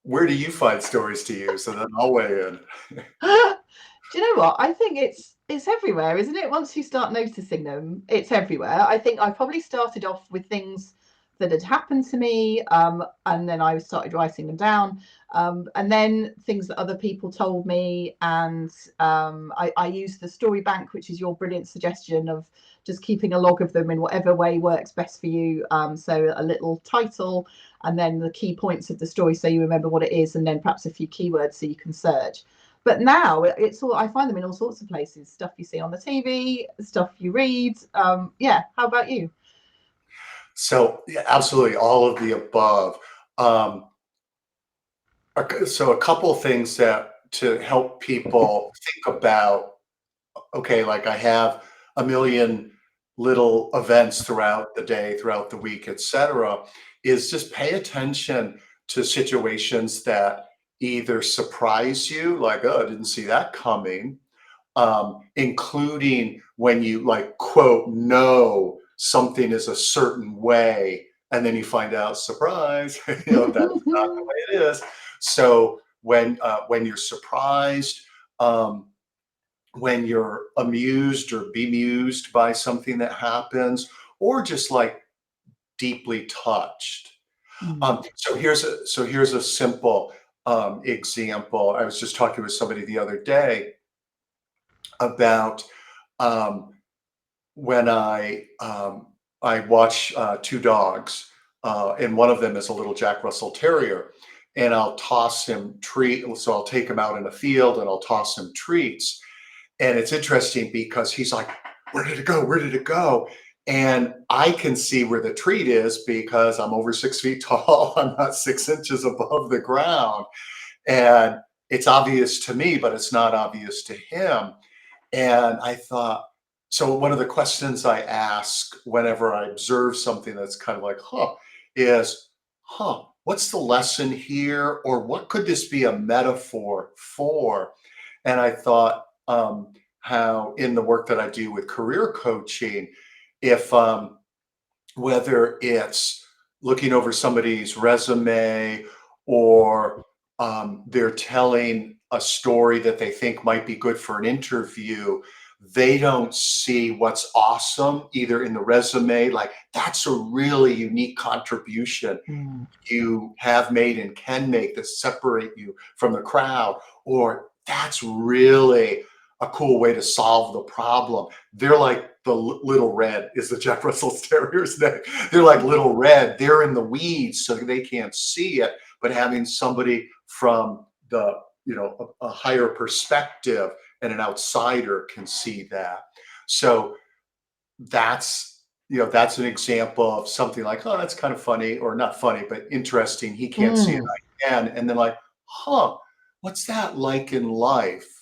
where do you find stories to use? So then I'll weigh in. Do you know what? I think it's everywhere, isn't it? Once you start noticing them, it's everywhere. I think I probably started off with things that had happened to me, and then I started writing them down, and then things that other people told me, and I used the story bank, which is your brilliant suggestion of just keeping a log of them in whatever way works best for you. So a little title, and then the key points of the story, so you remember what it is, and then perhaps a few keywords so you can search. But now it's all, I find them in all sorts of places, stuff you see on the TV, stuff you read. Yeah, how about you? So yeah, absolutely all of the above. Um, so a couple of things that to help people think about, okay, like I have a million little events throughout the day, throughout the week, etc., is just pay attention to situations that either surprise you, like, oh, I didn't see that coming, including when you like quote know something is a certain way, and then you find out, surprise, that's not the way it is. So when you're surprised, um, when you're amused or bemused by something that happens, or just like deeply touched. Mm. So here's a simple example. I was just talking with somebody the other day about um, when I watch two dogs, and one of them is a little Jack Russell Terrier, and I'll toss him treat. So I'll take him out in a field and I'll toss him treats, and it's interesting because he's like, "Where did it go? Where did it go?" And I can see where the treat is because I'm over 6 feet tall. I'm not 6 inches above the ground, and it's obvious to me, but it's not obvious to him. And I thought, so one of the questions I ask whenever I observe something that's kind of like, is, what's the lesson here? Or what could this be a metaphor for? And I thought, how in the work that I do with career coaching, if whether it's looking over somebody's resume, or they're telling a story that they think might be good for an interview, they don't see what's awesome either in the resume, like that's a really unique contribution Mm. you have made and can make that separate you from the crowd, or that's really a cool way to solve the problem. They're like the little red is the Jack Russell Terrier's name. They're like little red. They're in the weeds, so they can't see it. But having somebody from the a higher perspective and an outsider can see that. So that's an example of something like, oh, that's kind of funny, or not funny, but interesting. He can't see it, Mm. I can. And then like, huh, what's that like in life?